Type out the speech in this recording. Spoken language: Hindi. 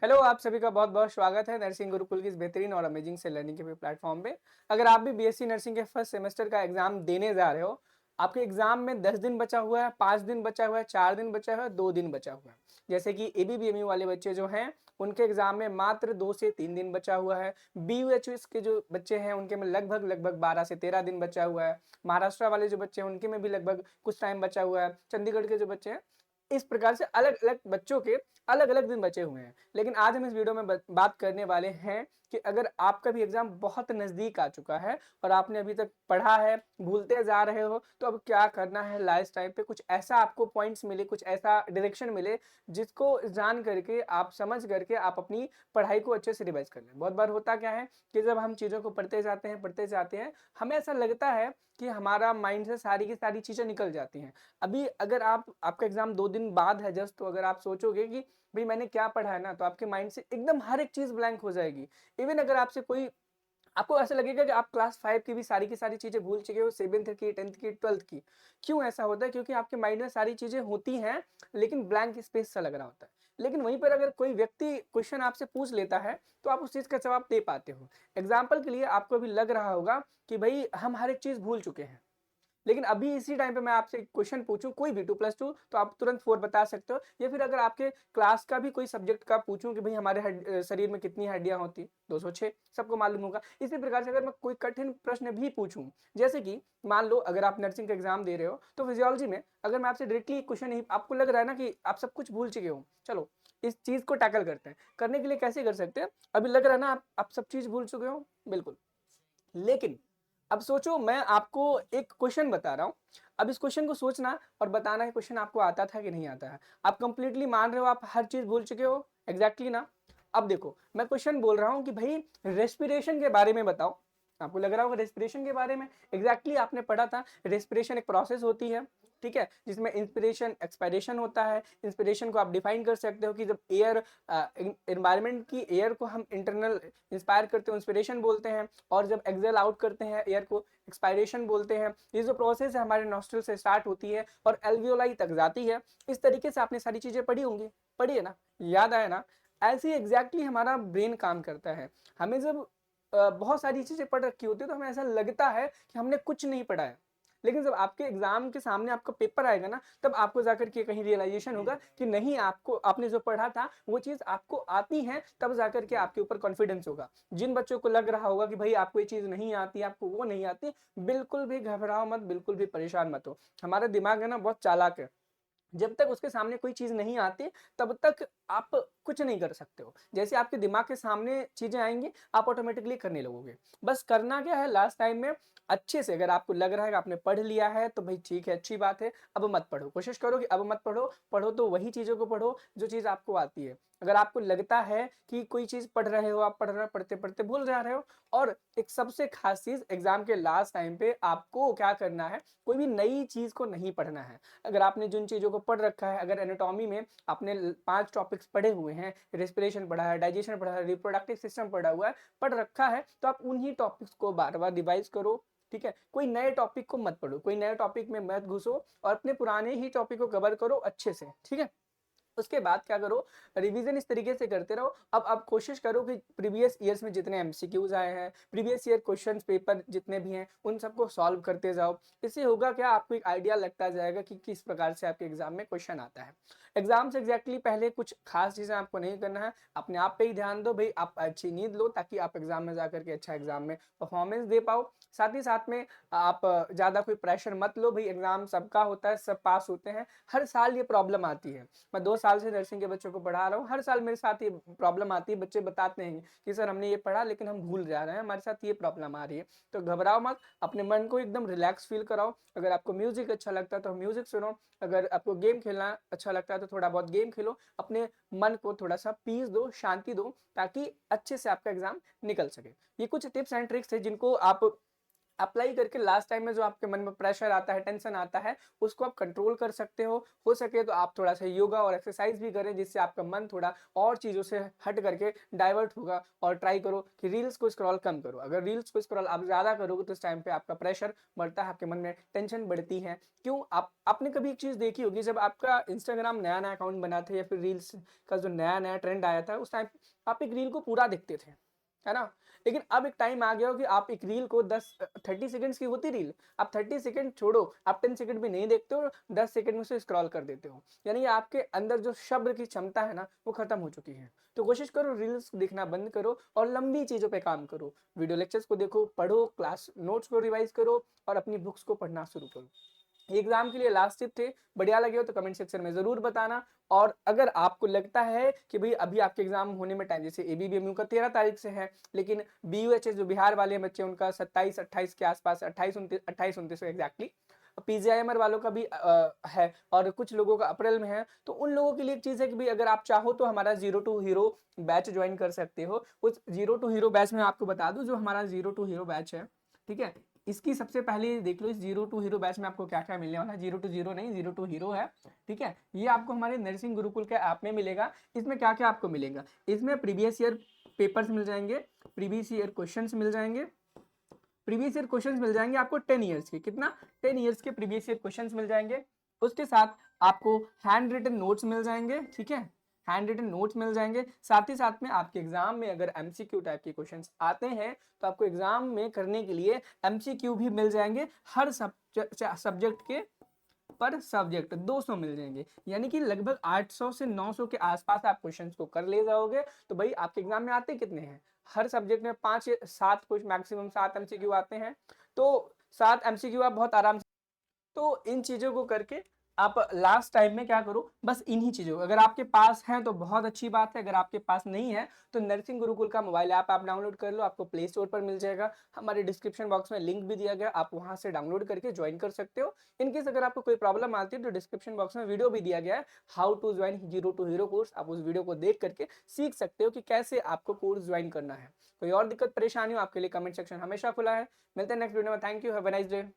हेलो, आप सभी का बहुत-बहुत स्वागत है नर्सिंग गुरुकुल की इस बेहतरीन और अमेजिंग से लर्निंग के प्लेटफॉर्म पे। अगर आप भी बीएससी नर्सिंग के फर्स्ट सेमेस्टर का एग्जाम देने जा रहे हो, आपके एग्जाम में 10 दिन बचा हुआ है, 5 दिन बचा हुआ है, 4 दिन बचा हुआ है, 2 दिन बचा हुआ है। जैसे कि एबीबीएमयू वाले बच्चे जो हैं, उनके एग्जाम में मात्र 2 से 3 दिन बचा हुआ है। बीयूएचएस के जो बच्चे हैं, उनके में लगभग 12 से 13 दिन बचा हुआ है। महाराष्ट्र वाले जो बच्चे हैं, उनके में भी लगभग कुछ टाइम बचा हुआ है। चंडीगढ़ के जो बच्चे हैं, इस प्रकार से अलग-अलग बच्चों के अलग-अलग दिन बचे हुए हैं। लेकिन आज हम इस वीडियो में बात करने वाले हैं कि अगर आपका भी एग्जाम बहुत नजदीक आ चुका है और आपने अभी तक पढ़ा है, भूलते जा रहे हो, तो अब क्या करना है लास्ट टाइम पे, कुछ ऐसा आपको पॉइंट्स मिले, कुछ ऐसा डायरेक्शन मिले जिसको जान करके आप समझ करके आप अपनी पढ़ाई को अच्छे से रिवाइज कर लें। बहुत बार होता क्या है कि जब हम चीज़ों को पढ़ते जाते हैं, हमें ऐसा लगता है कि हमारा माइंड से सारी की सारी चीज़ें निकल जाती हैं। अभी अगर आपका एग्जाम 2 दिन बाद है जस्ट, तो अगर आप सोचोगे कि भाई मैंने क्या पढ़ा है ना, तो आपके माइंड से एकदम हर एक चीज ब्लैंक हो जाएगी। इवन अगर आपसे कोई, आपको ऐसा लगेगा कि आप क्लास 5 की सारी चीजें भूल चुके हो, 7th की, 10th की, 12th की। क्यों ऐसा होता है? क्योंकि आपके माइंड में सारी चीजें होती हैं, लेकिन ब्लैंक स्पेस सा लग रहा होता है। लेकिन वहीं पर अगर कोई व्यक्ति क्वेश्चन आपसे पूछ लेता है, तो आप उस चीज का जवाब दे पाते हो। एग्जाम्पल के लिए आपको भी लग रहा होगा कि भाई हम हर एक चीज भूल चुके हैं, लेकिन अभी इसी टाइम पे मैं आपसे क्वेश्चन पूछूं कोई भी 2+2, तो आप तुरंत 4 बता सकते हो। या फिर अगर आपके क्लास का भी कोई सब्जेक्ट का पूछूं कि भाई हमारे शरीर में कितनी हड्डियां होती, 206, सबको मालूम होगा। इसी प्रकार से अगर मैं कोई कठिन प्रश्न भी पूछूं, जैसे कि मान लो अगर आप नर्सिंग का एग्जाम दे रहे हो, तो फिजियोलॉजी में अगर मैं आपसे डायरेक्टली क्वेश्चन नहीं, आपको लग रहा है ना कि आप सब कुछ भूल चुके हो, चलो इस चीज को टैकल करते हैं। करने के लिए कैसे कर सकते हैं? अभी लग रहा है ना आप सब चीज भूल चुके हो, बिल्कुल। लेकिन अब सोचो, मैं आपको एक क्वेश्चन बता रहा हूं। अब इस क्वेश्चन को सोचना और बताना है क्वेश्चन आपको आता था कि नहीं आता है। आप कंप्लीटली मान रहे हो आप हर चीज भूल चुके हो? एग्जैक्टली ना। अब देखो, मैं क्वेश्चन बोल रहा हूं कि भाई रेस्पिरेशन के बारे में बताओ। आपको लग रहा होगा रेस्पिरेशन के बारे में, एग्जैक्टली आपने पढ़ा था। रेस्पिरेशन एक प्रोसेस होती है, ठीक है, जिसमें इंस्पिरेशन एक्सपायरेशन होता है। इंस्पिरेशन को आप डिफाइन कर सकते हो कि जब एयर, एनवायरनमेंट की एयर को हम इंटरनल इंस्पायर करते हो, इंस्पिरेशन बोलते हैं। और जब एक्सेल आउट करते हैं एयर को, एक्सपायरेशन बोलते हैं। ये जो प्रोसेस है हमारे नॉस्ट्रल से स्टार्ट होती है और एल्वियोलाई तक जाती है। इस तरीके से आपने सारी चीजें पढ़ी होंगी, पढ़ी है ना, याद आया ना। ऐसे ही एग्जैक्टली हमारा ब्रेन काम करता है। हमें जब बहुत सारी चीजें पढ़ रखी होती है, तो हमें ऐसा लगता है कि हमने कुछ नहीं पढ़ा है। लेकिन जब आपके एग्जाम के सामने आपका पेपर आएगा ना, तब आपको जाकर के कहीं रियलाइजेशन होगा कि नहीं, आपको आपने जो पढ़ा था वो चीज आपको आती है, तब जाकर के आपके ऊपर कॉन्फिडेंस होगा। जिन बच्चों को लग रहा होगा कि भाई आपको ये चीज नहीं आती, आपको वो नहीं आती, बिल्कुल भी घबराओ मत, बिल्कुल भी परेशान मत हो। हमारा दिमाग है ना बहुत चालाक है। जब तक उसके सामने कोई चीज नहीं आती, तब तक आप कुछ नहीं कर सकते हो। जैसे आपके दिमाग के सामने चीजें आएंगी, आप ऑटोमेटिकली करने लगोगे। बस करना क्या है लास्ट टाइम में, अच्छे से अगर आपको लग रहा है कि आपने पढ़ लिया है, तो भाई ठीक है, अच्छी बात है। अब मत पढ़ो, कोशिश करो कि अब मत पढ़ो। पढ़ो तो वही चीजों को पढ़ो जो चीज आपको आती है। अगर आपको लगता है कि कोई चीज पढ़ रहे हो, आप पढ़ रहे हो, पढ़ते पढ़ते भूल जा रहे हो। और एक सबसे खास चीज, एग्जाम के लास्ट टाइम पे आपको क्या करना है, कोई भी नई चीज को नहीं पढ़ना है। अगर आपने जिन चीजों को पढ़ रखा है, अगर एनाटॉमी में आपने 5 टॉपिक्स पढ़े हुए हैं, रेस्पिरेशन पढ़ा है, डाइजेशन पढ़ा है, रिप्रोडक्टिव सिस्टम पढ़ा हुआ है, पढ़ रखा है, तो आप उन्हीं टॉपिक्स को बार बार रिवाइज करो। ठीक है, कोई नए टॉपिक को मत पढ़ो, कोई नए टॉपिक में मत घुसो, और अपने पुराने ही टॉपिक को कवर करो अच्छे से। ठीक है, उसके बाद क्या करो, रिवीजन इस तरीके से करते रहो। अब कोशिश करो कि प्रीवियस ईयर्स में जितने एमसीक्यूज आए हैं, प्रीवियस ईयर क्वेश्चन पेपर जितने भी हैं, उन सबको सॉल्व करते जाओ। इससे होगा क्या, आपको एक आइडिया लगता जाएगा कि किस प्रकार से आपके एग्जाम में क्वेश्चन आता है। एग्जाम से एग्जैक्टली पहले कुछ खास चीजें आपको नहीं करना है, अपने आप पे ही ध्यान दो। भाई आप अच्छी नींद लो, ताकि आप एग्जाम में जाकर के अच्छा एग्जाम में परफॉर्मेंस दे पाओ। साथ ही साथ में आप ज्यादा कोई प्रेशर मत लो। भाई एग्जाम सबका होता है, सब पास होते हैं, हर साल ये प्रॉब्लम आती है। मैं 2 साल से नर्सिंग के बच्चों को पढ़ा रहा हूँ, हर साल मेरे साथ ये प्रॉब्लम आती है। बच्चे बताते हैं कि सर हमने ये पढ़ा लेकिन हम भूल जा रहे हैं, हमारे साथ ये प्रॉब्लम आ रही है। तो घबराओ मत, अपने मन को एकदम रिलैक्स फील कराओ। अगर आपको म्यूजिक अच्छा लगता है तो म्यूजिक सुनो, अगर आपको गेम खेलना अच्छा लगता है तो थोड़ा बहुत गेम खेलो। अपने मन को थोड़ा सा पीस दो, शांति दो, ताकि अच्छे से आपका एग्जाम निकल सके। ये कुछ टिप्स एंड ट्रिक्स है जिनको आप अप्लाई करके लास्ट टाइम में जो आपके मन में प्रेशर आता है, टेंशन आता है, उसको आप कंट्रोल कर सकते हो सके तो आप थोड़ा सा योगा और एक्सरसाइज भी करें, जिससे आपका मन थोड़ा और चीज़ों से हट करके डाइवर्ट होगा। और ट्राई करो कि रील्स को स्क्रॉल कम करो। अगर रील्स को स्क्रॉल आप ज़्यादा करोगे तो इस टाइम पे आपका प्रेशर बढ़ता है, आपके मन में टेंशन बढ़ती है। क्यों? आप आपने कभी एक चीज़ देखी होगी, जब आपका इंस्टाग्राम नया-नया अकाउंट बना था या फिर रील्स का जो नया-नया ट्रेंड आया था, उस टाइम आप एक रील को पूरा देखते थे, है ना? लेकिन अब एक टाइम आ गया हो कि आप एक रील को 30 सेकंड्स की होती रील, आप 30 सेकंड छोड़ो, आप 10 सेकंड भी नहीं देखते हो, 10 सेकंड में से स्क्रॉल कर देते हो। यानी आपके अंदर जो सब्र की क्षमता है ना, वो खत्म हो चुकी है। तो कोशिश करो रील्स देखना बंद करो और लंबी चीज़ों पे काम करो। वीडियो लेक्चर्स को देखो, पढ़ो, क्लास नोट्स को रिवाइज़ करो और अपनी बुक्स को पढ़ना शुरू करो। एग्जाम के लिए लास्ट टिप थे, बढ़िया लगे हो तो कमेंट सेक्शन में जरूर बताना। और अगर आपको लगता है कि भाई अभी आपके एग्जाम होने में टाइम, जैसे एबीबीएमयू का 13 तारीख से है, लेकिन बीयूएचएस जो बिहार वाले बच्चे उनका 27-28 के आसपास, 28-29 एग्जैक्टली, पीजीआईएमआर वालों का भी है और कुछ लोगों का अप्रैल में है। तो उन लोगों के लिए एक चीज़ है कि भाई अगर आप चाहो तो हमारा zero to hero batch join कर सकते हो। उस जीरो टू हीरो बैच में आपको बता दूं, जो हमारा जीरो टू हीरो बैच है, ठीक है, इसकी सबसे पहले देख लो इस जीरो टू हीरो बैच में आपको क्या क्या मिलने वाला है। जीरो टू जीरो नहीं, जीरो टू हीरो है, ठीक है। ये आपको हमारे नर्सिंग गुरुकुल के ऐप में मिलेगा। इसमें क्या क्या आपको मिलेगा, इसमें प्रीवियस ईयर पेपर्स मिल जाएंगे, प्रीवियस ईयर क्वेश्चंस मिल जाएंगे, प्रीवियस ईयर क्वेश्चंस मिल जाएंगे आपको 10 ईयर्स के, कितना, 10 ईयर्स के प्रीवियस ईयर क्वेश्चंस मिल जाएंगे। उसके साथ आपको हैंड रिटन नोट्स मिल जाएंगे, ठीक है, हैंड रिटन नोट्स मिल जाएंगे। साथ ही साथ में आपके एग्जाम में अगर एमसीक्यू टाइप के क्वेश्चंस आते हैं तो आपको एग्जाम में करने के लिए एमसीक्यू भी मिल जाएंगे, हर सब्जेक्ट के पर सब्जेक्ट 200 मिल जाएंगे। यानी कि लगभग 800 से 900 के आसपास आप क्वेश्चंस को कर ले जाओगे। तो भाई आपके एग्जाम में आते कितने हैं, हर सब्जेक्ट में 5-7 कुछ मैक्सिमम 7 एमसीक्यू आते हैं। तो 7 एमसीक्यू आप बहुत आराम से, तो इन चीजों को करके आप लास्ट टाइम में क्या करो, बस इन्हीं चीजों, अगर आपके पास है तो बहुत अच्छी बात है, अगर आपके पास नहीं है तो नर्सिंग गुरुकुल का मोबाइल ऐप आप डाउनलोड कर लो, आपको प्ले स्टोर पर मिल जाएगा। हमारे डिस्क्रिप्शन बॉक्स में लिंक भी दिया गया, आप वहां से डाउनलोड करके ज्वाइन कर सकते हो। इनकेस अगर आपको कोई प्रॉब्लम आती है तो डिस्क्रिप्शन बॉक्स में वीडियो भी दिया गया है, how to join zero to hero course. आप उस वीडियो को देख करके सीख सकते हो कि कैसे आपको कोर्स ज्वाइन करना है। कोई और दिक्कत परेशानी हो आपके लिए कमेंट सेक्शन हमेशा खुला है। मिलते हैं नेक्स्ट वीडियो में। Thank you, have a nice day.